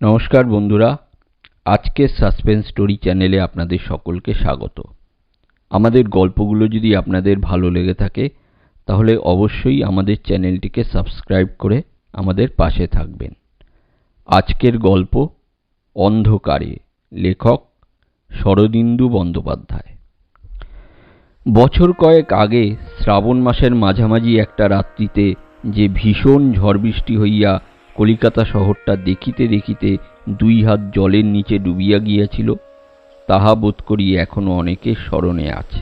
নমস্কার বন্ধুরা, আজকের সাসপেন্স স্টোরি চ্যানেলে আপনাদের সকলকে স্বাগত। আমাদের গল্পগুলো যদি আপনাদের ভালো লেগে থাকে তাহলে অবশ্যই আমাদের চ্যানেলটিকে সাবস্ক্রাইব করে আমাদের পাশে থাকবেন। আজকের গল্প অন্ধকারে, লেখক শরদিন্দু বন্দ্যোপাধ্যায়। বছর কয়েক আগে শ্রাবণ মাসের মাঝামাঝি একটা রাত্রিতে যে ভীষণ ঝড় বৃষ্টি হইয়া কলিকাতা শহরটা দেখিতে দেখিতে 2 হাত জলের নিচে ডুবিয়া গিয়াছিল, তাহা বোধ করি এখনো অনেকের স্মরণে আছে।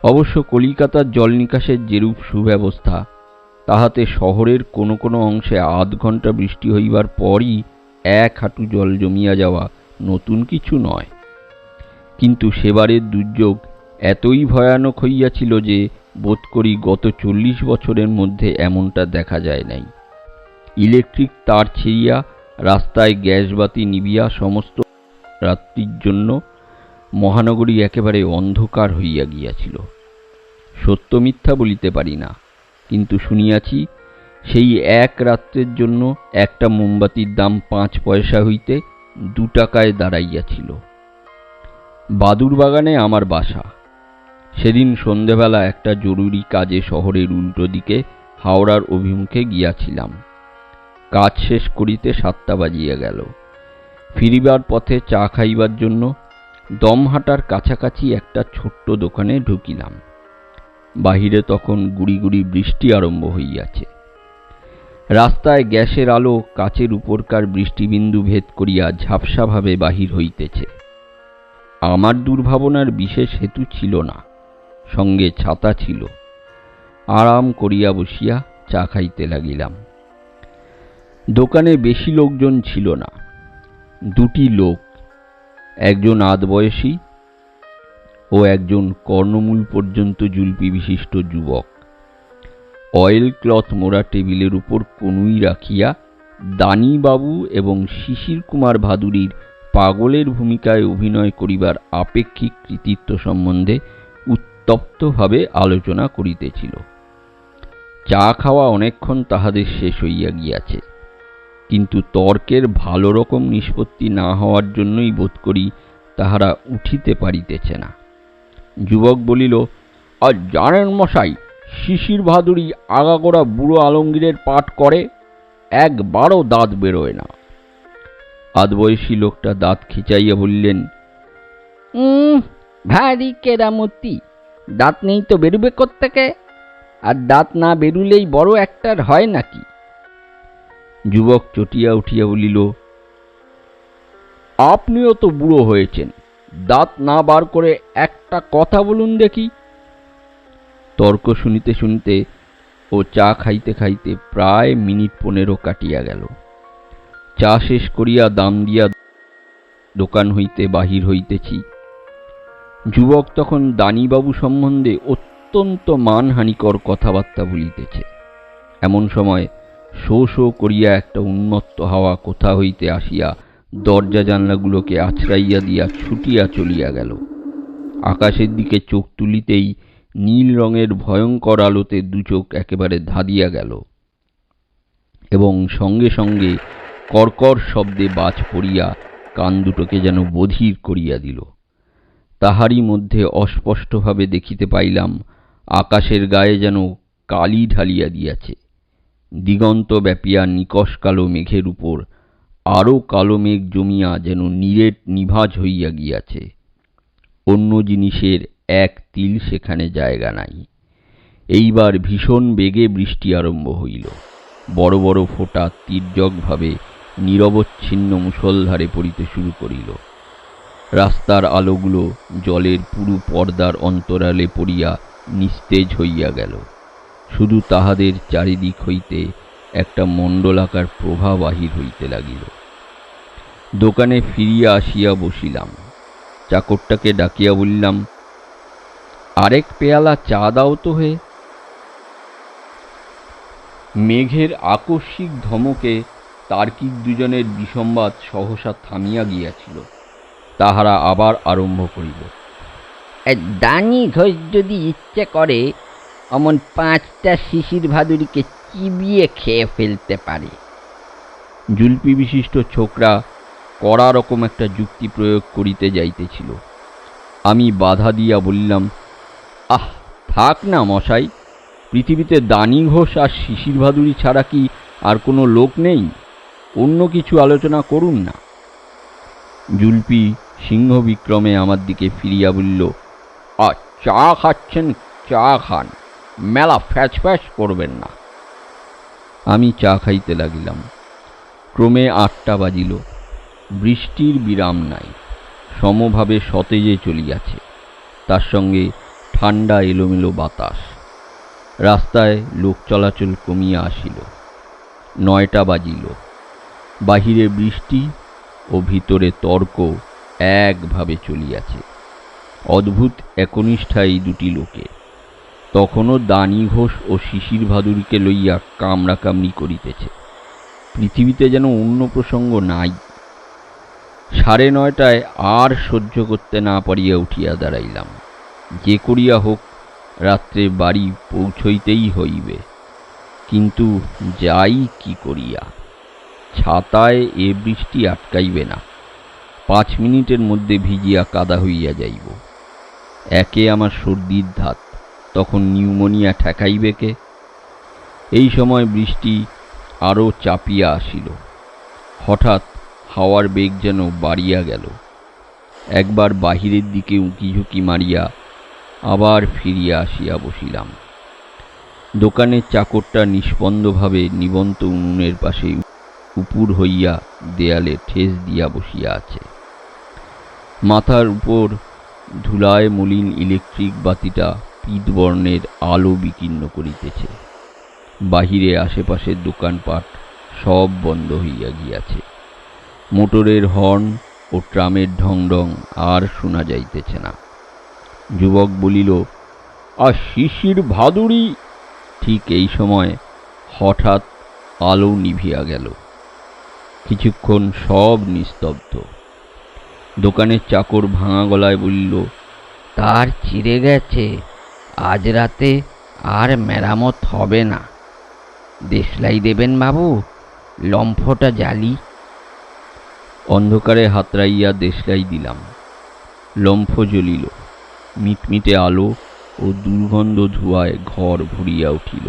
অবশ্য কলিকাতার জল নিকাশের যেরূপ সুব্যবস্থা, তাহাতে শহরের কোনো কোনো অংশে আধ ঘণ্টা বৃষ্টি হইবার পরই 1 হাঁটু জল জমিয়া যাওয়া নতুন কিছু নয়। কিন্তু সেবারের দুর্যোগ এতই ভয়ানক হইয়াছিল যে বোধ করি গত 40 বছরের মধ্যে এমনটা দেখা যায় নাই। ইলেকট্রিক তার ছিঁড়িয়া, রাস্তায় গ্যাস বাতি নিবিয়া সমস্ত রাত্রির জন্য মহানগরী একেবারে অন্ধকার হইয়া গিয়াছিল। সত্য মিথ্যা বলিতে পারি না, কিন্তু শুনিয়াছি সেই এক রাত্রের জন্য একটা মোমবাতির দাম 5 পয়সা হইতে 2 টাকায় দাঁড়াইয়াছিল। বাদুর বাগানে আমার বাসা। সেদিন সন্ধেবেলা একটা জরুরি কাজে শহরের উল্টো দিকে হাওড়ার অভিমুখে গিয়াছিলাম। কাজ শেষ করিতে 7টা বাজিয়া গেল। ফিরিবার পথে চা খাইবার জন্য দমহাটার কাছাকাছি একটা ছোট্ট দোকানে ঢুকিলাম। বাহিরে তখন গুড়ি গুড়ি বৃষ্টি আরম্ভ হইয়াছে। রাস্তায় গ্যাসের আলো কাচের উপরকার বৃষ্টিবিন্দু ভেদ করিয়া ঝাপসাভাবে বাহির হইতেছে। আমার দুর্ভাবনার বিশেষ হেতু ছিল না, সঙ্গে ছাতা ছিল। আরাম করিয়া বসিয়া চা খাইতে লাগিলাম। দোকানে বেশি লোকজন ছিল না। 2টি লোক, একজন আধবয়সী ও একজন কর্ণমূল পর্যন্ত জুলপি বিশিষ্ট যুবক। অয়েল ক্লথ মোড়া টেবিলের উপর কনুই রাখিয়া দানিবাবু এবং শিশির কুমার ভাদুরীর পাগলের ভূমিকায় অভিনয় করিবার আপেক্ষিক কৃতিত্ব সম্বন্ধে উত্তপ্তভাবে আলোচনা করিতেছিল। চা খাওয়া অনেকক্ষণ তাহাদের শেষ হইয়া গিয়াছে, কিন্তু তর্কের ভালো রকম নিষ্পত্তি না হওয়ার জন্যই বোধ করি তাহারা উঠিতে পারিতেছে না। যুবক বলিল, আর জানেন মশাই, শিশির ভাদুরী আগাগোড়া বুড়ো আলমগীরের পাঠ করে, একবারও দাঁত বেরোয় না। আধবয়সী লোকটা দাঁত খিচাইয়া বললেন, ভারী কেরামতি, দাঁত নেই তো বেরুবে কোত্থেকে? আর দাঁত না বেরুলেই বড় একটার হয় নাকি? যুবক চটিয়া উঠিয়া বলিল, আপনিও তো বুড়ো হয়েছেন, দাঁত না বার করে একটা কথা বলুন দেখি। তর্ক শুনিতে শুনিতে ও চা খাইতে খাইতে প্রায় মিনিট 15 কাটিয়া গেল। চা শেষ করিয়া দাম দিয়া দোকান হইতে বাহির হইতেছি। যুবক তখন দানিবাবু সম্বন্ধে অত্যন্ত মানহানিকর কথাবার্তা বলিতেছে। এমন সময় শো শো করিয়া একটা উন্মত্ত হাওয়া কোথা হইতে আসিয়া দরজা জানলাগুলোকে আছড়াইয়া দিয়া ছুটিয়া চলিয়া গেল। আকাশের দিকে চোখ তুলিতেই নীল রঙের ভয়ঙ্কর আলোতে 2 চোখ একেবারে ধাঁধিয়া গেল, এবং সঙ্গে সঙ্গে কর্কর শব্দে বাজ পড়িয়া কান দুটোকে যেন বধির করিয়া দিল। তাহারই মধ্যে অস্পষ্টভাবে দেখিতে পাইলাম আকাশের গায়ে যেন কালি ঢালিয়া দিয়াছে। দিগন্ত ব্যাপিয়া নিকষ কালো মেঘের উপর আরও কালো মেঘ জমিয়া যেন নিরেট নিভাজ হইয়া গিয়াছে। অন্য জিনিসের এক তিল সেখানে জায়গা নাই। এইবার ভীষণ বেগে বৃষ্টি আরম্ভ হইল। বড় বড় ফোঁটা তির্যকভাবে নিরবচ্ছিন্ন মুষলধারে পড়িতে শুরু করিল। রাস্তার আলোগুলো জলের পুরু পর্দার অন্তরালে পড়িয়া নিস্তেজ হইয়া গেল। শুধু তাহাদের চারিদিক হইতে একটা মণ্ডলাকার প্রভা বাহির হইতে লাগিল। দোকানে ফিরিয়া আসিয়া বসিলাম। চাকরটাকে ডাকিয়া বললাম, আরেক পেয়ালা চা দাও তো হে। মেঘের আকস্মিক ধমকে তার্কিক দুজনের বিসম্বাদ সহসা থামিয়া গিয়াছিল। তাহারা আবার আরম্ভ করিল, দানি ঘোষ যদি ইচ্ছে করে অমন 5টা শিশির ভাদুরীকে চিবিয়ে খেয়ে ফেলতে পারে। জুলপি বিশিষ্ট ছোকরা কড়া রকম একটা যুক্তি প্রয়োগ করিতে যাইতেছিল। আমি বাধা দিয়া বলিলাম, আহ, থাক না মশাই, পৃথিবীতে দানি ঘোষ আর শিশির ভাদুড়ি ছাড়া কি আর কোনো লোক নেই? অন্য কিছু আলোচনা করুন না। জুলপি সিংহ বিক্রমে আমার দিকে ফিরিয়া বলল, চা খাচ্ছেন, চা খান, মেলা ফ্যাচ ফ্যাচ করবেন না। আমি চা খাইতে লাগিলাম। ক্রমে 8টা বাজিল। বৃষ্টির বিরাম নাই, সমভাবে সতেজে চলিয়াছে, তার সঙ্গে ঠান্ডা এলোমেলো বাতাস। রাস্তায় লোক চলাচল কমিয়া আসিল। 9টা বাজিল। বাহিরে বৃষ্টি ও ভিতরে তর্ক একভাবে চলিয়াছে। অদ্ভুত একনিষ্ঠা এই দুটি লোকে। তখনও দানি ঘোষ ও শিশির ভাদুরীকে লইয়া কামড়াকামড়ি করিতেছে। পৃথিবীতে যেন অন্য প্রসঙ্গ নাই। 9:30টায় আর সহ্য করতে না পারিয়া উঠিয়া দাঁড়াইলাম। যে করিয়া হোক রাত্রে বাড়ি পৌঁছইতেই হইবে, কিন্তু যাই কি করিয়া। ছাতায় এ বৃষ্টি আটকাইবে না। 5 মিনিটের মধ্যে ভিজিয়া কাদা হইয়া যাইব। একে আমার সর্দির ধাত, তখন নিউমোনিয়া ঠেকাইবে কে? এই সময় বৃষ্টি আরও চাপিয়া আসিল। হঠাৎ হাওয়ার বেগ যেন বাড়িয়া গেল। একবার বাহিরের দিকে উঁকিঝুঁকি মারিয়া আবার ফিরিয়া আসিয়া বসিলাম। দোকানের চাকরটা নিস্পন্দভাবে নিবন্ত উনুনের পাশে উপুর হইয়া দেয়ালে ঠেস দিয়া বসিয়া আছে। মাথার উপর ধুলায় মলিন ইলেকট্রিক বাতিটা পীতবর্ণের আলো বিকীর্ণ করিতেছে। বাহিরে আশেপাশের দোকানপাট সব বন্ধ হইয়া গিয়াছে। মোটরের হর্ন ও ট্রামের ঢং ঢং আর শোনা যাইতেছে না। যুবক বলিল, আর শিশির ভাদুড়ি? ঠিক এই সময় হঠাৎ আলো নিভিয়া গেল। কিছুক্ষণ সব নিস্তব্ধ। দোকানের চাকর ভাঙা গলায় বলিল, তার চিড়ে গেছে, আজ রাতে আর মেরামত হবে না। দেশলাই দেবেন বাবু, লম্ফটা জ্বালি। অন্ধকারে হাতড়াইয়া দেশলাই দিলাম। লম্ফ জ্বলিল। মিটমিটে আলো ও দুর্গন্ধ ধোঁয়ায় ঘর ভরিয়া উঠিল।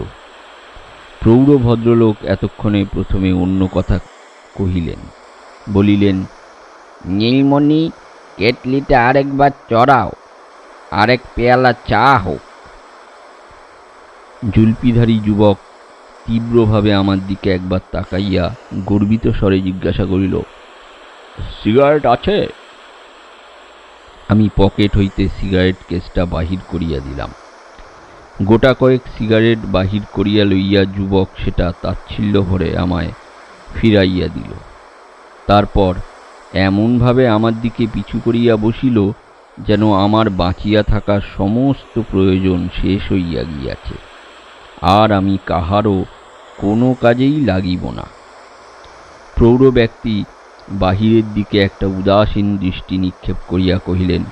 প্রৌঢ় ভদ্রলোক এতক্ষণে প্রথমে অন্য কথা কহিলেন। বলিলেন, নীলমণি, কেটলিটা আরেকবার চড়াও, আরেক পেয়ালা চা হোক। জুলপিধারী যুবক তীব্রভাবে আমার দিকে একবার তাকাইয়া গর্বিত স্বরে জিজ্ঞাসা করিল, সিগারেট আছে? আমি পকেট হইতে সিগারেট কেসটা বাহির করিয়া দিলাম। গোটা কয়েক সিগারেট বাহির করিয়া লইয়া যুবক সেটা তাচ্ছিল্য ভরে আমায় ফিরাইয়া দিল। তারপর এমনভাবে আমার দিকে পিছু করিয়া বসিল যেন আমার বাঁচিয়া থাকার সমস্ত প্রয়োজন শেষ হইয়া গিয়াছে, আর আমি কাহারও কোনো কাজেই লাগিব না। প্রৌঢ় ব্যক্তি বাহিরের দিকে একটা উদাসীন দৃষ্টি নিক্ষেপ করিয়া কহিলেন,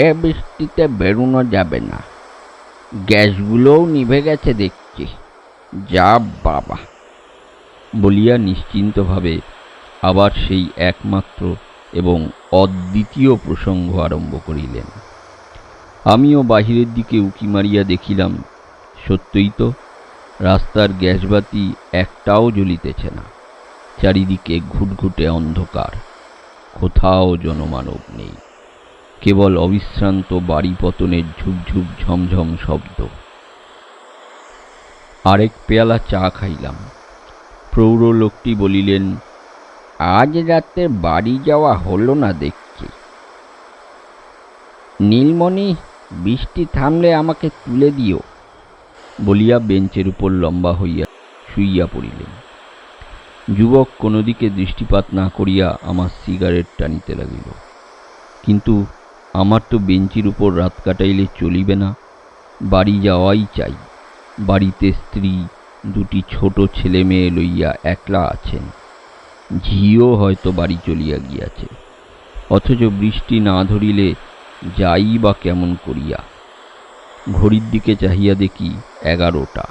এ বৃষ্টিতে বেরোনো যাবে না, গ্যাসগুলোও নিভে গেছে দেখছি, যা বাবা। বলিয়া নিশ্চিন্তভাবে আবার সেই একমাত্র এবং অদ্বিতীয় প্রসঙ্গ আরম্ভ করিলেন। আমিও বাহিরের দিকে উকি মারিয়া দেখিলাম, সত্যই তো, রাস্তার গ্যাসবাতি একটাও জ্বলিতেছে না। চারিদিকে ঘুটঘুটে অন্ধকার, কোথাও জনমানব নেই, কেবল অবিশ্রান্ত বাড়ি পতনের ঝুপঝুপ ঝমঝম শব্দ। আরেক পেয়ালা চা খাইলাম। প্রৌঢ় লোকটি বলিলেন, আজ রাতে বাড়ি যাওয়া হলো না দেখছি। নীলমণি, বৃষ্টি থামলে আমাকে তুলে দিও, বলিয়া বেঞ্চের উপর লম্বা হইয়া শুইয়া পড়িলেন। যুবক কোনো দিকে দৃষ্টিপাত না করিয়া আমার সিগারেট টানিতে লাগিল। কিন্তু আমার তো বেঞ্চির উপর রাত কাটাইলে চলিবে না, বাড়ি যাওয়াই চাই। বাড়িতে স্ত্রী, 2টি ছোট ছেলে মেয়ে লইয়া একলা আছেন। ঝিও হয়তো বাড়ি চলিয়া গিয়াছে। অথচ বৃষ্টি না ধরিলে যাই বা কেমন করিয়া। ঘড়ির দিকে চাহিয়া দেখি 11টা।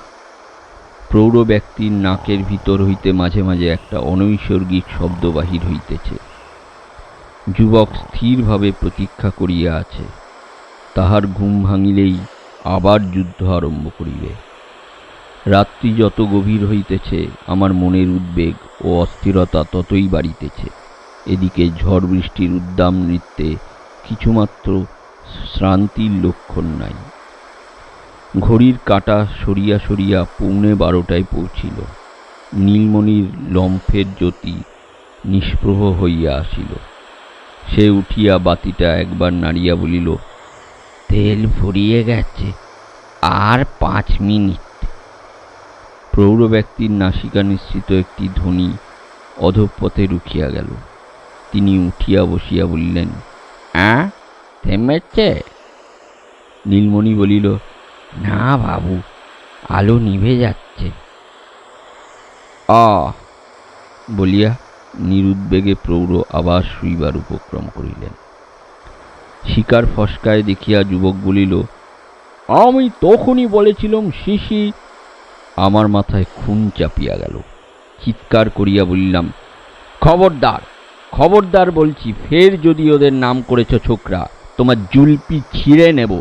প্রৌঢ় ব্যক্তির নাকের ভিতর হইতে মাঝে মাঝে একটা অনৈসর্গিক শব্দ বাহির হইতেছে। যুবক স্থিরভাবে প্রতীক্ষা করিয়া আছে। তাহার ঘুম ভাঙিলেই আবার যুদ্ধ আরম্ভ করিবে। রাত্রি যত গভীর হইতেছে আমার মনের উদ্বেগ ও অস্থিরতা ততই বাড়িতেছে। এদিকে ঝড় বৃষ্টির উদ্দাম নৃত্যে কিছুমাত্র শ্রান্তির লক্ষণ নাই। ঘড়ির কাঁটা সরিয়া সরিয়া 11:15 পৌঁছিল। নীলমণির লম্ফের জ্যোতি নিষ্প্রভ হইয়া আসিল। সে উঠিয়া বাতিটা একবার নাড়িয়া বলিল, তেল ফুরিয়ে গেছে, আর 5 মিনিট। প্রৌঢ় ব্যক্তির নাসিকা নিঃসৃত একটি ধ্বনি অধঃপথে রুখিয়া গেল। তিনি উঠিয়া বসিয়া বলিলেন, থেমেছে? নীলমণি বলিল, না বাবু, আলো নিভে যাচ্ছে। বলিয়া নিরুদ্বেগে প্রৌঢ় আবার শুইবার উপক্রম করিলেন। শিকার ফসকায় দেখিয়া যুবক বলিল, আমি তখনই বলেছিলাম শিশি। আমার মাথায় খুন চাপিয়া গেল। চিৎকার করিয়া বলিলাম, খবরদার, খবরদার বলছি, ফের যদি ওদের নাম করেছ ছোকরা, তোমার জুলপি ছিঁড়ে নেব।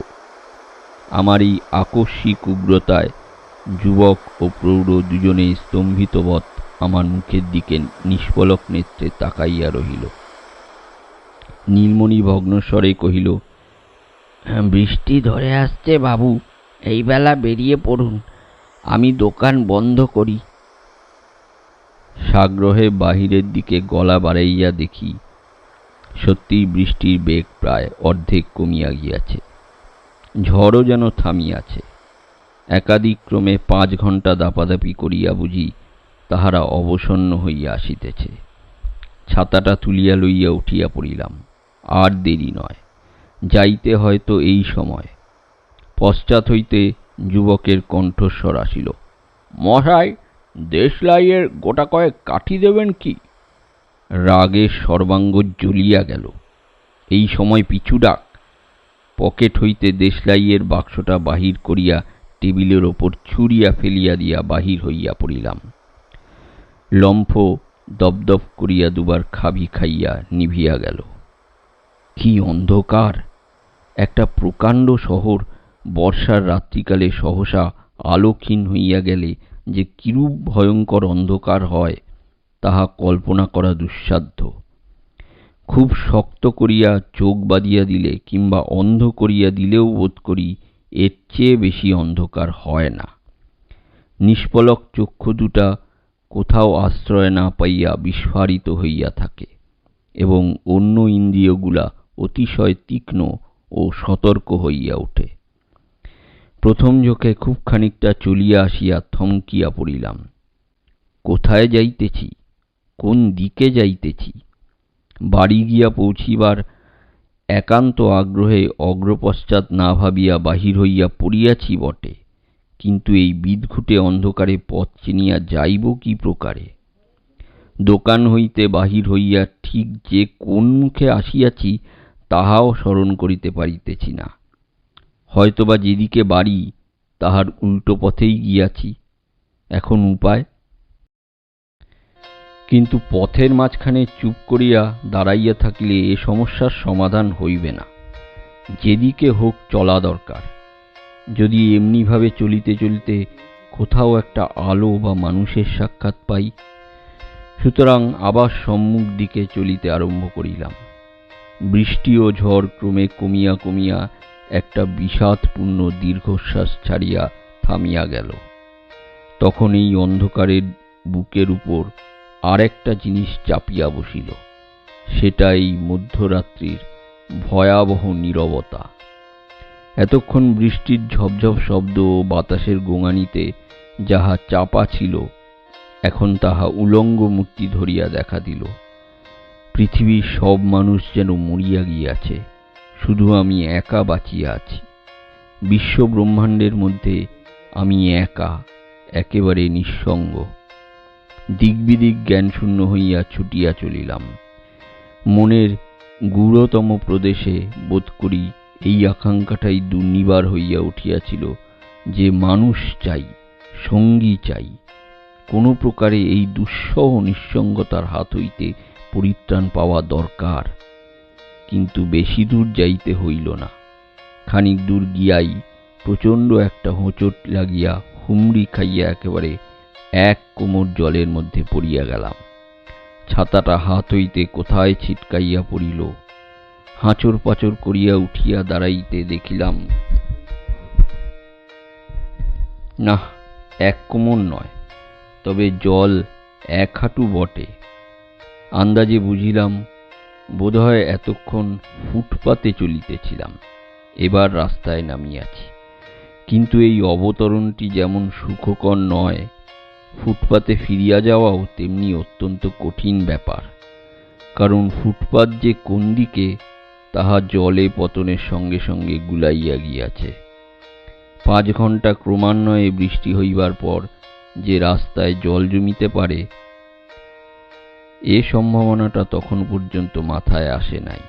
আমার এই আকস্মিক উগ্রতায় যুবক ও প্রৌঢ় দুজনেই স্তম্ভিতবৎ আমার মুখের দিকে নিষ্পলক নেত্রে তাকাইয়া রহিল। নীলমণি ভগ্নস্বরে কহিল, বৃষ্টি ধরে আসছে বাবু, এই বেলা বেরিয়ে পড়ুন, আমি দোকান বন্ধ করি। সাগ্রহে বাহিরের দিকে গলা বাড়াইয়া দেখি, সত্যি বৃষ্টির বেগ প্রায় অর্ধেক কমিয়া গিয়াছে। ঝড়ও যেন থামিয়াছে। একাদিক্রমে 5 ঘণ্টা দাপাদাপি করিয়া বুঝি তাহারা অবসন্ন হইয়া আসিতেছে। ছাতাটা তুলিয়া লইয়া উঠিয়া পড়িলাম। আর দেরি নয়, যাইতে হয়তো এই সময়। পশ্চাৎ হইতে যুবকের কণ্ঠস্বর আসিল, মশাই, দেশলাইয়ের গোটা কয়েক কাঠি দেবেন কি? রাগে সর্বাঙ্গ জ্বলিয়া গেল। এই সময় পিছু ডাক। পকেট হইতে দেশলাইয়ের বাক্সটা বাহির করিয়া টেবিলের ওপর ছুঁড়িয়া ফেলিয়া দিয়া বাহির হইয়া পড়িলাম। লম্ফ দপদপ করিয়া দুবার খাবি খাইয়া নিভিয়া গেল। কি অন্ধকার! একটা প্রকাণ্ড শহর বর্ষার রাত্রিকালে সহসা আলোক্ষীণ হইয়া গেলে যে কিরূপ ভয়ঙ্কর অন্ধকার হয়, তাহা কল্পনা করা দুঃসাধ্য। খুব শক্ত করিয়া চোখ বাঁধিয়া দিলে কিংবা অন্ধ করিয়া দিলেও বোধ করি এর চেয়ে বেশি অন্ধকার হয় না। নিষ্পলক চক্ষু দুটা কোথাও আশ্রয় না পাইয়া বিস্ফারিত হইয়া থাকে এবং অন্য ইন্দ্রিয়গুলা অতিশয় তীক্ষ্ণ ও সতর্ক হইয়া ওঠে। প্রথম ঝোঁকে খুব খানিকটা চলিয়া আসিয়া থমকিয়া পড়িলাম। কোথায় যাইতেছি? কোন দিকে যাইতেছি? বাড়ি গিয়া পৌঁছিবার একান্ত আগ্রহে অগ্রপশ্চাৎ না ভাবিয়া বাহির হইয়া পড়িয়াছি বটে, কিন্তু এই বিদঘুটে অন্ধকারে পথ চিনিয়া যাইব কি প্রকারে? দোকান হইতে বাহির হইয়া ঠিক যে কোন মুখে আসিয়াছি তাহাও স্মরণ করিতে পারিতেছি না। হয়তোবা যেদিকে বাড়ি তাহার উল্টো পথেই গিয়াছি। এখন উপায়? কিন্তু পথের মাঝখানে চুপ করিয়া দাঁড়াইয়া থাকিলে এ সমস্যার সমাধান হইবে না। যেদিকে হোক চলা দরকার, যদি এমনিভাবে চলিতে চলিতে কোথাও একটা আলো বা মানুষের সাক্ষাৎ পাই। সুতরাং আবার সম্মুখ দিকে চলিতে আরম্ভ করিলাম। বৃষ্টি ও ঝড় ক্রমে কমিয়া কমিয়া একটা বিষাদপূর্ণ দীর্ঘশ্বাস ছাড়িয়া থামিয়া গেল। তখন এই অন্ধকারের বুকের উপর আর একটা জিনিস চাপিয়া বসিল। সেটা এই মধ্যরাত্রির ভয়াবহ নীরবতা। এতক্ষণ বৃষ্টির ঝপঝপ শব্দ ও বাতাসের গোঙানিতে যাহা চাপা ছিল, এখন তাহা উলঙ্গ মূর্তি ধরিয়া দেখা দিল। পৃথিবীর সব মানুষ যেন মরিয়া গিয়াছে, শুধু আমি একা বাঁচিয়া আছি। বিশ্ব ব্রহ্মাণ্ডের মধ্যে আমি একা, একেবারে নিঃসঙ্গ। দিগ্বিদিক জ্ঞানশূন্য হইয়া ছুটিয়া চলিলাম। মনের গূঢ়তম প্রদেশে বোধ করি এই আকাঙ্ক্ষাটাই দুর্নিবার হইয়া উঠিয়াছিল যে মানুষ চাই, সঙ্গী চাই, কোনো প্রকারে এই দুঃসহ নিঃসঙ্গতার হাত হইতে পরিত্রাণ পাওয়া দরকার। কিন্তু বেশি দূর যাইতে হইল না। খানিক দূর গিয়াই প্রচণ্ড একটা হোঁচট লাগিয়া হুমড়ি খাইয়া একেবারে এক কোমর জলের মধ্যে পড়িয়া গেলাম। ছাতাটা হাত হইতে কোথায় ছিটকাইয়া পড়িল। হাঁচর পাচর করিয়া উঠিয়া দাঁড়াইতে দেখিলাম, না, এক কোমর নয়, তবে জল এক হাঁটু বটে। আন্দাজে বুঝিলাম বোধহয় এতক্ষণ ফুটপাতে চলিতেছিলাম, এবার রাস্তায় নামিয়াছি। কিন্তু এই অবতরণটি যেমন সুখকর নয়, ফুটপাতে ফিরিয়া যাওয়াও তেমনি অত্যন্ত কঠিন ব্যাপার। কারণ ফুটপাত যে কোন দিকে তাহা জলে পতনের সঙ্গে সঙ্গে গুলাইয়া গিয়াছে। 5 ঘন্টা ক্রমান্বয়ে বৃষ্টি হইবার পর যে রাস্তায় জল জমিতে পারে, এ সম্ভাবনাটা তখন পর্যন্ত মাথায় আসে নাই।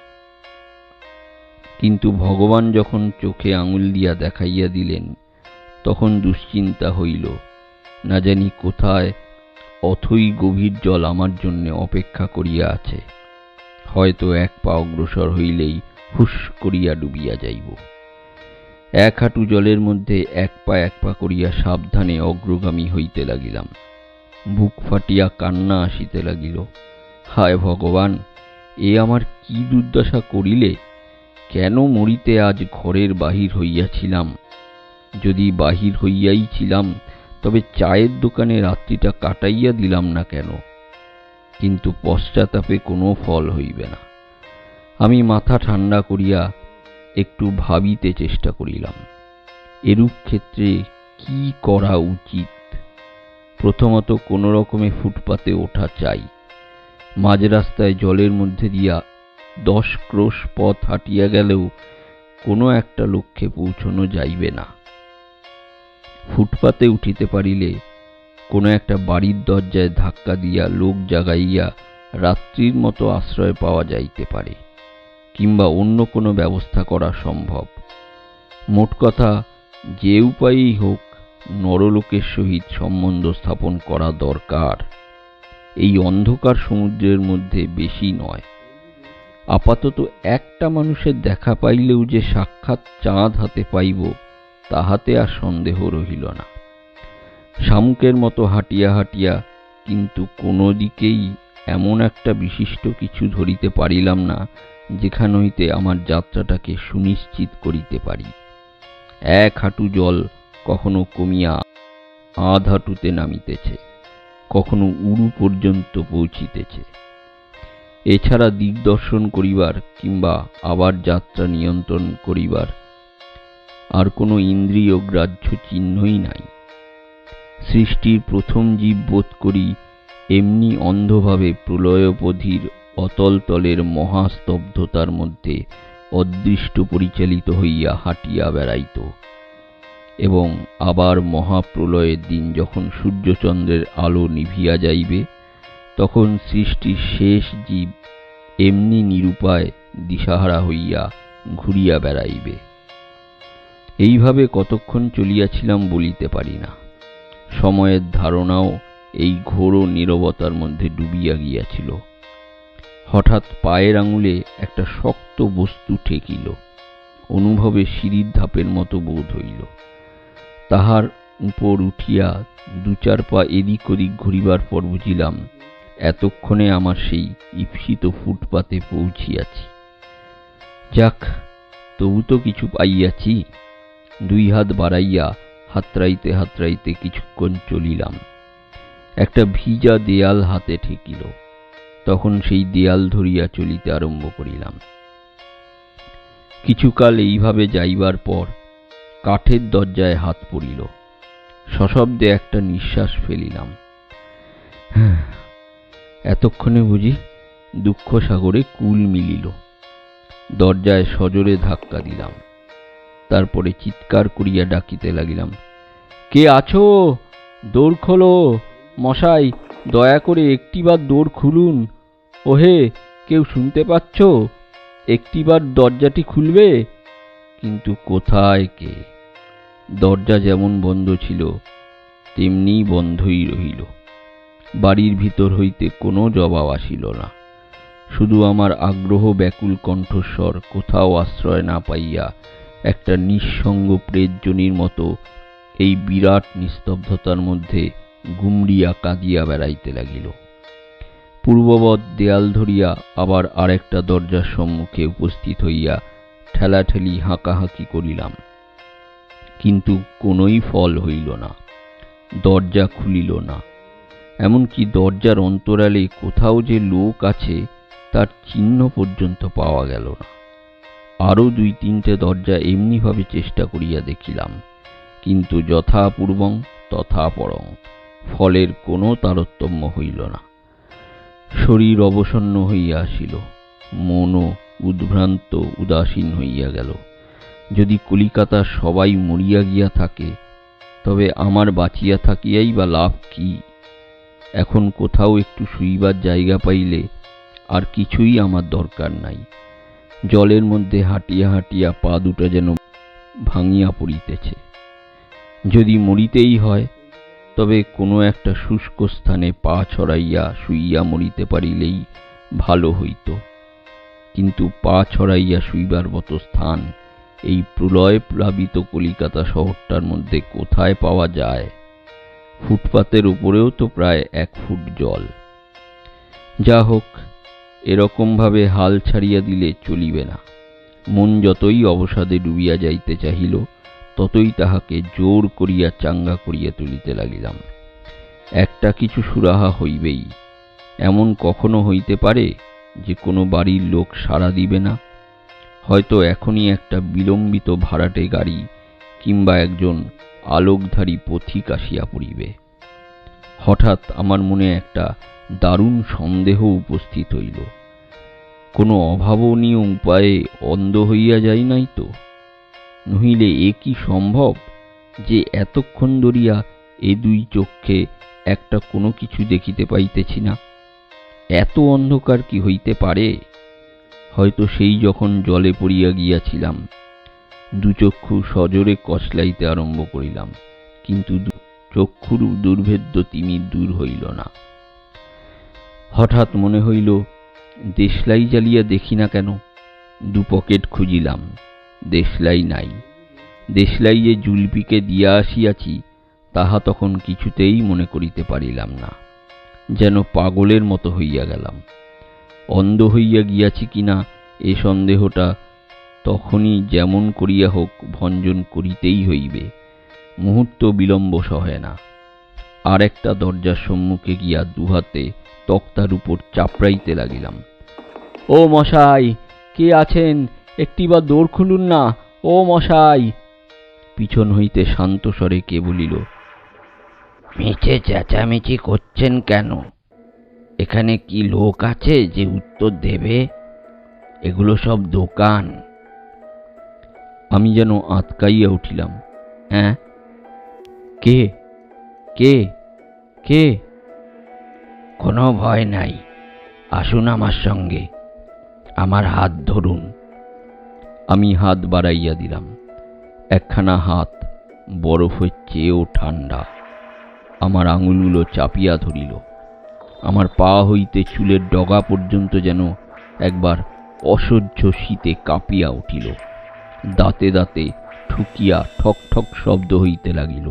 কিন্তু ভগবান যখন চোখে আঙুল দিয়া দেখাইয়া দিলেন, তখন দুশ্চিন্তা হইল, না জানি কোথায় অথই গভীর জল আমার জন্য অপেক্ষা করিয়া আছে। হয়তো এক পা অগ্রসর হইলেই হুস করিয়া ডুবিয়া যাইব। এক হাঁটু জলের মধ্যে এক পা করিয়া সাবধানে অগ্রগামী হইতে লাগিলাম। বুক ফাটিয়া কান্না আসিতে লাগিল। হায় ভগবান, এ আমার কি দুর্দশা করিলে! কেন মরিতে আজ ঘরের বাহির হইয়াছিলাম? যদি বাহির হইয়াই ছিলাম, তবে চায়ের দোকানে রাত্রিটা কাটাইয়া দিলাম না কেন? কিন্তু পশ্চাতাপে কোনো ফল হইবে না। আমি মাথা ঠান্ডা করিয়া একটু ভাবিতে চেষ্টা করিলাম, এরূপ ক্ষেত্রে কি করা উচিত। প্রথমত কোনো রকমে ফুটপাতে ওঠা চাই। মাঝ রাস্তায় জলের মধ্যে দিয়া 10 ক্রোশ পথ হাঁটিয়া গেলেও কোনো একটা লক্ষ্যে পৌঁছানো যাইবে না। ফুটপাতে উঠিতে পারিলে কোনো একটা বাড়ির দরজায় ধাক্কা দিয়া লোক জাগাইয়া রাত্রির মতো আশ্রয় পাওয়া যাইতে পারে, কিংবা অন্য কোনো ব্যবস্থা করা সম্ভব। মোট কথা, যে উপায়েই হোক নরলোকের সহিত সম্বন্ধ স্থাপন করা দরকার। এই অন্ধকার সমুদ্রের মধ্যে বেশি নয়। আপাতত একটা মানুষের দেখা পাইলেও যে সাক্ষাৎ চাঁদ হাতে পাইব, তাহাতে আর সন্দেহ রহিল না। শামুকের মতো হাঁটিয়া হাঁটিয়া কিন্তু কোনো দিকেই এমন একটা বিশিষ্ট কিছু ধরিতে পারিলাম না, যেখান হইতে আমার যাত্রাটাকে সুনিশ্চিত করিতে পারি। এক হাঁটু জল কখনো কমিয়া আধ হাঁটুতে নামিতেছে, কখনো উড়ু পর্যন্ত পৌঁছিতেছে। এছাড়া দিগদর্শন করিবার কিংবা আবার যাত্রা নিয়ন্ত্রণ করিবার আর কোনো ইন্দ্রিয় গ্রাহ্য চিহ্নই নাই। সৃষ্টির প্রথম জীব বোধ করি এমনি অন্ধভাবে প্রলয়োপধীর অতল তলের মহাস্তব্ধতার মধ্যে অদৃষ্ট পরিচালিত হইয়া হাঁটিয়া বেড়াইত, এবং আবার মহাপ্রলয়ের দিন যখন সূর্যচন্দ্রের আলো নিভিয়া যাইবে, তখন সৃষ্টির শেষ জীব এমনি নিরুপায় দিশাহারা হইয়া ঘুরিয়া বেড়াইবে। এইভাবে কতক্ষণ চলিয়াছিলাম বলিতে পারি না। সময়ের ধারণাও এই ঘোর নীরবতার মধ্যে ডুবিয়া গিয়াছিল। হঠাৎ পায়ের আঙুলে একটা শক্ত বস্তু ঠেকিল। অনুভবে সিঁড়ির ধাপের মতো বোধ হইল। তাহার উপর উঠিয়া 2-4 পা এদিক ওদিক ঘুরিবার পর বুঝিলাম এতক্ষণে আমার সেই ঈপ্সিত ফুটপাতে পৌঁছিয়াছি। যাক, তবু তো কিছু পাইয়াছি। 2 হাত বাড়াইয়া হাতড়াইতে হাতড়াইতে কিছুক্ষণ চলিলাম। একটা ভিজা দেয়াল হাতে ঠেকিল। তখন সেই দেয়াল ধরিয়া চলিতে আরম্ভ করিলাম। কিছুকাল এইভাবে যাইবার পর কাঠের দরজায় হাত পড়িল। সশব্দে একটা নিঃশ্বাস ফেলিলাম। এতক্ষণে বুঝি দুঃখ সাগরে কুল মিলিল। দরজায় সজোরে ধাক্কা দিলাম। তারপরে চিৎকার করিয়া ডাকিতে লাগিলাম, কে আছো? দৌড় খোলো মশাই, দয়া করে একটিবার দৌড় খুলুন। ওহে, কেউ শুনতে পাচ্ছ? একটিবার দরজাটি খুলবে? কিন্তু কোথায় কে? দরজা যেমন বন্ধ ছিল তেমনি বন্ধই রহিল। বাড়ির ভিতর হইতে কোনো জবাব আসিল না। শুধু আমার আগ্রহ ব্যাকুল কণ্ঠস্বর কোথাও আশ্রয় না পাইয়া একটা নিঃসঙ্গ প্রেতজনীর মতো এই বিরাট নিস্তব্ধতার মধ্যে গুমড়িয়া কাঁদিয়া বেড়াইতে লাগিল। পূর্ববৎ দেয়াল ধরিয়া আবার আরেকটা দরজার সম্মুখে উপস্থিত হইয়া ঠেলাঠেলি হাঁকাহাঁকি করিলাম, কিন্তু কোনোই ফল হইল না। দরজা খুলিল না। এমনকি দরজার অন্তরালে কোথাও যে লোক আছে তার চিহ্ন পর্যন্ত পাওয়া গেল না। আরও 2-3টে দরজা এমনিভাবে চেষ্টা করিয়া দেখিলাম, কিন্তু যথা পূর্বং তথা পরং, ফলের কোনো তারতম্য হইল না। শরীর অবসন্ন হইয়া আসিল, মনও উদ্ভ্রান্ত উদাসীন হইয়া গেল। যদি কলিকাতার সবাই মরিয়া গিয়া থাকে, তবে আমার বাঁচিয়া থাকিয়াই বা লাভ কি? এখন কোথাও একটু শুইবার জায়গা পাইলে আর কিছুই আমার দরকার নাই। জলের মধ্যে হাঁটিয়া হাঁটিয়া পা দুটো যেন ভাঙিয়া পড়িতেছে। যদি মরিতেই হয়, তবে কোনো একটা শুষ্ক স্থানে পা ছড়াইয়া শুইয়া মরিতে পারিলেই ভালো হইত। কিন্তু পা ছড়াইয়া শুইবার মতো স্থান এই প্রলয় প্লাবিত কলিকাতা শহরটার মধ্যে কোথায় পাওয়া যায়? ফুটপাতের উপরেও তো প্রায় 1 ফুট জল। যা হোক, এরকমভাবে হাল ছাড়িয়া দিলে চলিবে না। মন যতই অবসাদে ডুবিয়া যাইতে চাহিল, ততই তাহাকে জোর করিয়া চাঙ্গা করিয়া তুলিতে লাগিলাম। একটা কিছু সুরাহা হইবেই। এমন কখনো হইতে পারে যে কোনো বাড়ির লোক সাড়া দিবে না? হয়তো এখনই একটা বিলম্বিত ভাড়াটে গাড়ি কিংবা একজন আলোকধারী পথিক আসিয়া পড়িবে। হঠাৎ আমার মনে একটা দারুণ সন্দেহ উপস্থিত হইল। কোনো অভাবনীয় উপায়ে অন্ধ হইয়া যাই নাই তো? নহিলে এ কি সম্ভব যে এতক্ষণ ধরিয়া এ 2 চক্ষে একটা কোনো কিছু দেখিতে পাইতেছি না? এত অন্ধকার কি হইতে পারে? হয়তো সেই যখন জলে পড়িয়া গিয়াছিলাম, 2 চক্ষু সজোরে কচলাইতে আরম্ভ করিলাম, কিন্তু চক্ষুর দুর্ভেদ্য তিমির দূর হইল না। হঠাৎ মনে হইল, দেশলাই জ্বালিয়া দেখি না কেন? 2 পকেট খুঁজিলাম, দেশলাই নাই। দেশলাই যে জুলপিকে দিয়া আসিয়াছি তাহা তখন কিছুতেই মনে করিতে পারিলাম না। যেন পাগলের মতো হইয়া গেলাম। অন্ধ হইয়া গিয়াছি কিনা এ সন্দেহটা তখনই যেমন করিয়া হোক ভঞ্জন করিতেই হইবে। মুহূর্ত বিলম্ব সহে না। আর একটা দরজার সম্মুখে গিয়া 2 হাতে তক্তার উপর চাপড়াইতে লাগিলাম। ও মশাই, কে আছেন? একটিবার দৌড় খুলুন না, ও মশাই। পিছন হইতে শান্ত স্বরে কে বলিল, মিছে চেঁচামেচি করছেন কেন? এখানে কি লোক আছে যে উত্তর দেবে? এগুলো সব দোকান। আমি যেন আঁতকাইয়া উঠিলাম। হ্যাঁ, কে কে কে? কোনো ভয় নাই, আসুন আমার সঙ্গে, আমার হাত ধরুন। আমি হাত বাড়াইয়া দিলাম। একখানা হাত বরফের চেয়েও ঠান্ডা আমার আঙুলগুলো চাপিয়া ধরিল। আমার পা হইতে চুলের ডগা পর্যন্ত যেন একবার অসহ্য শীতে কাঁপিয়া উঠিল। দাঁতে দাঁতে ঠুকিয়া ঠক ঠক শব্দ হইতে লাগিল।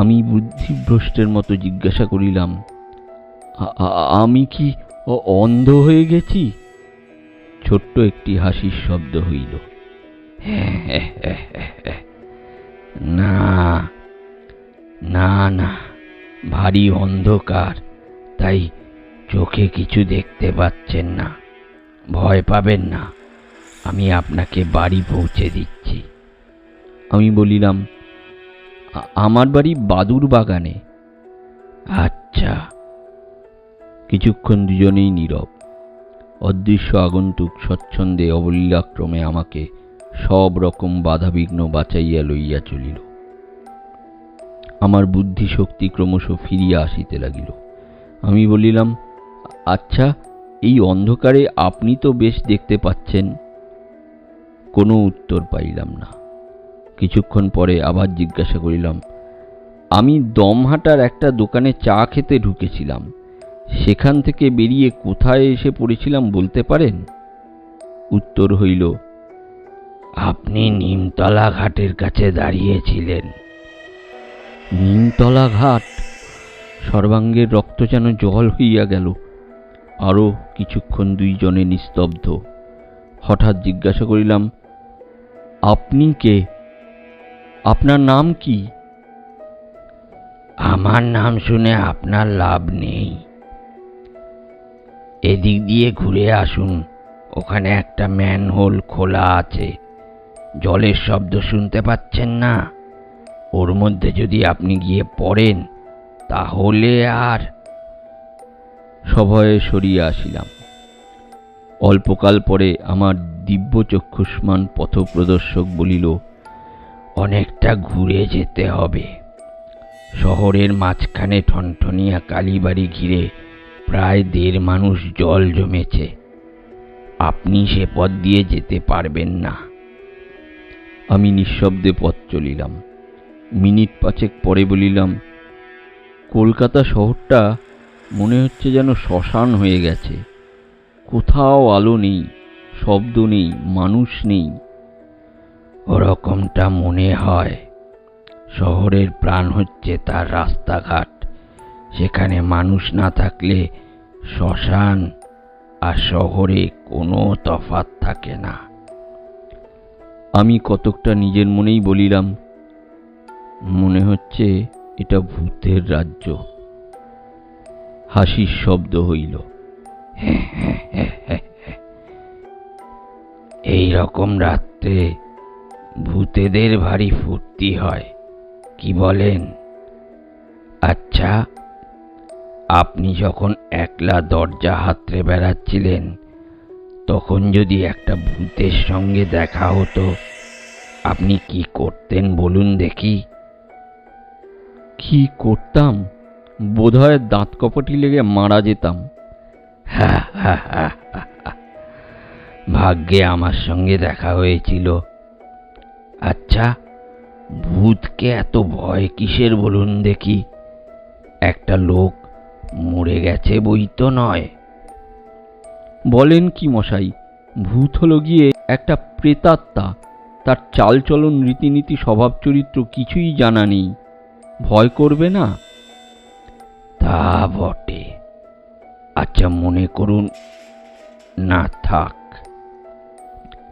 আমি বুদ্ধিভ্রষ্টের মতো জিজ্ঞাসা করিলাম, আমি কি অন্ধ হয়ে গেছি? ছোট্ট একটি হাসির শব্দ হইল। না না না, ভারী অন্ধকার, তাই চোখে কিছু দেখতে পাচ্ছেন না। ভয় পাবেন না, আমি আপনাকে বাড়ি পৌঁছে দিচ্ছি। আমি বলিলাম, আমার বাড়ি বাদুর বাগানে। আচ্ছা। কিছুক্ষণ দুজনেই নীরব। অদৃশ্য আগন্তুক স্বচ্ছন্দে অবলীলাক্রমে আমাকে সব রকম বাধাবিঘ্ন বাঁচাইয়া লইয়া চলিল। আমার বুদ্ধি শক্তি ক্রমশ ফিরিয়া আসিতে লাগিল। আমি বলিলাম, আচ্ছা, এই অন্ধকারে আপনি তো বেশ দেখতে পাচ্ছেন। কোনো উত্তর পাইলাম না। কিছুক্ষণ পরে আবার জিজ্ঞাসা করিলাম, আমি দমহাটার একটা দোকানে চা খেতে ঢুকেছিলাম। সেখান থেকে বেরিয়ে কোথায় এসে পড়েছিলাম বলতে পারেন? উত্তর হইল, আপনি নিমতলা ঘাটের কাছে দাঁড়িয়েছিলেন। নিমতলা ঘাট! সর্বাঙ্গের রক্ত যেন জল হইয়া গেল। আরো কিছুক্ষণ দুইজনে নিস্তব্ধ। হঠাৎ জিজ্ঞাসা করিলাম, আপনি কে? আপনার নাম কি? আমার নাম শুনে আপনার লাভ নেই। এদিক দিয়ে ঘুরে আসুন, ওখানে একটা ম্যানহোল খোলা আছে। জলের শব্দ শুনতে পাচ্ছেন না? ওর মধ্যে যদি আপনি গিয়ে পড়েন তাহলে আর। সভয়ে সরিয়া আসিলাম। অল্পকাল পরে আমার দিব্যচক্ষুষ্মান পথপ্রদর্শক বলিল, অনেকটা ঘুরে যেতে হবে। শহরের মাঝখানে ঠনঠনিয়া কালীবাড়ি ঘিরে প্রায় 1.5 মানুষ জল জমেছে। আপনি সে পথ দিয়ে যেতে পারবেন না। আমি নিঃশব্দে পথ চলিলাম। মিনিট 5 পরে বলিলাম, কলকাতা শহরটা মনে হচ্ছে যেন শ্মশান হয়ে গেছে। কোথাও আলো নেই, শব্দ নেই, মানুষ নেই। ওরকমটা মনে হয়। শহরের প্রাণ হচ্ছে তার রাস্তাঘাট। সেখানে মানুষ না থাকলে শ্মশান আর শহরে কোনো তফাৎ থাকে না। আমি কতকটা নিজের মনেই বলিলাম, মনে হচ্ছে এটা ভূতের রাজ্য। হাসির শব্দ হইল। এই রকম রাত্রে ভূতেদের ভারী ফুর্তি হয়, কি বলেন? আচ্ছা, আপনি যখন একলা দরজা হাতড়ে বেড়াচ্ছিলেন, তখন যদি একটা ভূতের সঙ্গে দেখা হতো, আপনি কি করতেন বলুন দেখি? কি করতাম? বোধহয় দাঁত কপটি লেগে মারা যেতাম। ভাগ্যে আমার সঙ্গে দেখা হয়েছিল। আচ্ছা, ভূতকে এত ভয় কিসের বলুন দেখি? একটা লোক মরে গেছে বই তো নয়। বলেন কি মশাই? ভূত হলো গিয়ে একটা প্রেতাত্মা। তার চালচলন, রীতিনীতি, স্বভাব চরিত্র কিছুই জানা নেই। ভয় করবে না? তা বটে। আচ্ছা, মনে করুন না থাক।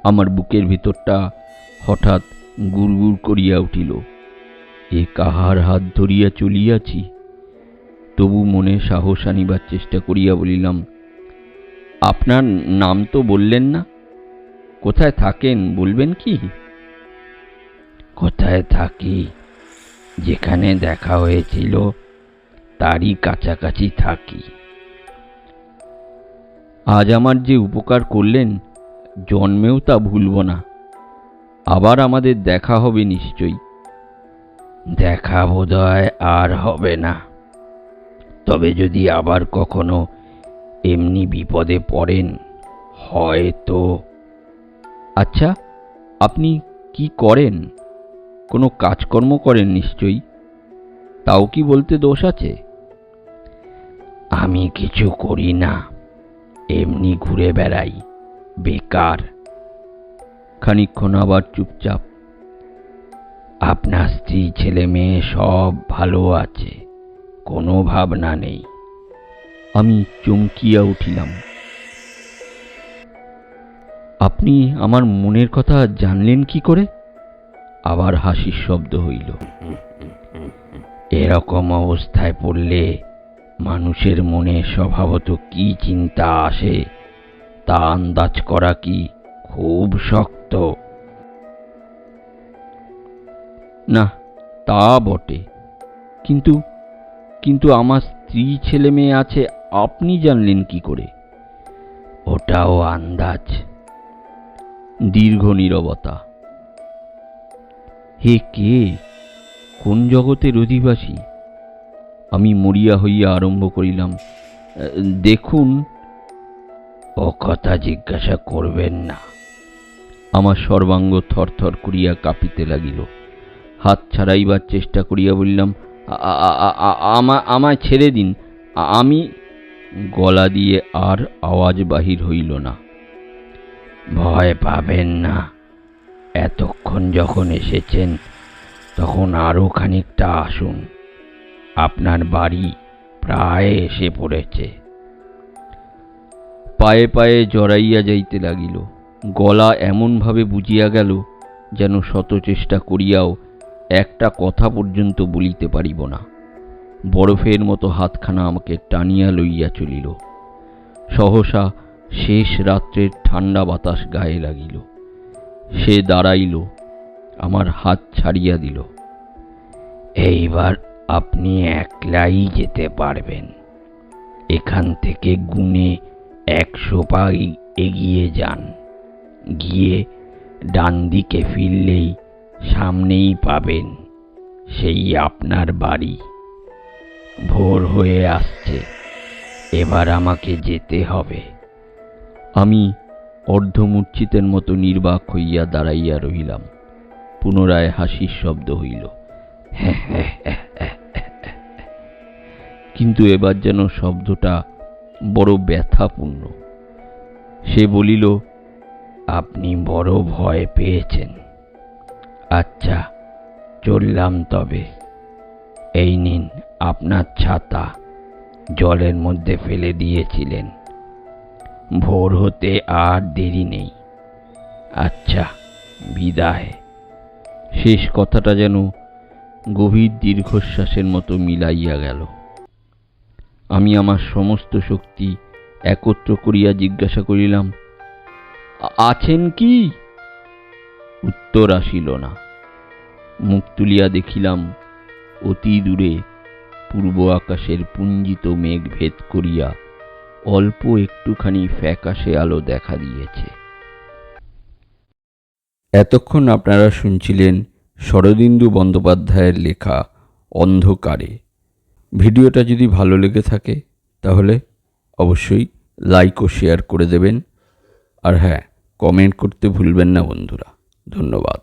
আমার বুকের ভিতরটা হঠাৎ গুড়গুড় করিয়া উঠিল। এ কাহার হাত ধরিয়া চলিয়াছি? তবু মনে সাহস আনিবার চেষ্টা করিয়া বলিলাম, আপনার নাম তো বললেন না। কোথায় থাকেন বলবেন কি? কোথায় থাকি? যেখানে দেখা হয়েছিল তারই কাছাকাছি থাকি। আজ আমার যে উপকার করলেন, জন্মেও তা ভুলব না। আবার আমাদের দেখা হবে নিশ্চয়ই। দেখা বোধহয় আর হবে না। তবে যদি আবার কখনো এমনি বিপদে পড়েন, হয়তো। আচ্ছা, আপনি কি করেন? কোনো কাজকর্ম করেন নিশ্চয়ই। তাও কি বলতে দোষ আছে? আমি কিছু করি না, এমনি ঘুরে বেড়াই, বেকার। খানিকক্ষণ আবার চুপচাপ। আপনার স্ত্রী, ছেলে মেয়ে সব ভালো আছে, কোনো ভাবনা নেই। আমি চমকিয়া উঠিলাম। আপনি আমার মনের কথা জানলেন কি করে? আবার হাসির শব্দ হইল। এরকম অবস্থায় পড়লে মানুষের মনে স্বভাবত কি চিন্তা আসে তা আন্দাজ করা কি খুব শক্ত? না, তা বটে। কিন্তু কিন্তু আমার স্ত্রী, ছেলে মেয়ে আছে, আপনি জানলেন কি করে? ওটাও আন্দাজ। দীর্ঘ নীরবতা। হে কে? কোন জগতের অধিবাসী? আমি মরিয়া হইয়া আরম্ভ করিলাম, দেখুন। ও কথা জিজ্ঞাসা করবেন না। আমার সর্বাঙ্গ থরথর করিয়া কাঁপিতে লাগিল। হাত ছাড়াইবার চেষ্টা করিয়া বললাম, আমায় ছেড়ে দিন, আমি। গলা দিয়ে আর আওয়াজ বাহির হইল না। ভয় পাবেন না, এতক্ষণ যখন এসেছেন তখন আরও খানিকটা আসুন, আপনার বাড়ি প্রায় এসে পড়েছে। পায়ে পায়ে জড়াইয়া যাইতে লাগিল। গলা এমনভাবে বুঝিয়া গেল যেন শত চেষ্টা করিয়াও একটা কথা পর্যন্ত বলিতে পারিব না। বরফের মতো হাতখানা আমাকে টানিয়া লইয়া চলিল। সহসা শেষ রাত্রের ঠান্ডা বাতাস গায়ে লাগিল। সে দাঁড়াইল, আমার হাত ছাড়িয়া দিল। এইবার আপনি একলাই যেতে পারবেন। এখান থেকে গুনে 100 পা এগিয়ে যান, গিয়ে ডান দিকে ফিরলেই সামনেই পাবেন সেই আপনার বাড়ি। ভোর হয়ে আসছে, এবার আমাকে যেতে হবে। আমি অর্ধমূর্ছিতের মতো নির্বাক হইয়া দাঁড়াইয়া রহিলাম। পুনরায় হাসির শব্দ হইল, কিন্তু এবার যেন শব্দটা বড় ব্যথাপূর্ণ। সে বলিল, আপনি বড় ভয় পেয়েছেন। আচ্ছা, চললাম তবে। এই নিন আপনার ছাতা, জলের মধ্যে ফেলে দিয়েছিলেন। ভোর হতে আর দেরি নেই। আচ্ছা, বিদায়। শেষ কথাটা যেন গভীর দীর্ঘশ্বাসের মতো মিলাইয়া গেল। আমি আমার সমস্ত শক্তি একত্র করিয়া জিজ্ঞাসা করিলাম, আছেন কি? উত্তর আসিল না। মুখ তুলিয়া দেখিলাম অতি দূরে পূর্ব আকাশের পুঞ্জিত মেঘ ভেদ করিয়া অল্প একটুখানি ফ্যাকাশে আলো দেখা দিয়েছে। এতক্ষণ আপনারা শুনছিলেন শরদিন্দু বন্দ্যোপাধ্যায়ের লেখা অন্ধকারে। ভিডিওটা যদি ভালো লেগে থাকে তাহলে অবশ্যই লাইক ও শেয়ার করে দেবেন। আর হ্যাঁ, কমেন্ট করতে ভুলবেন না বন্ধুরা। ধন্যবাদ।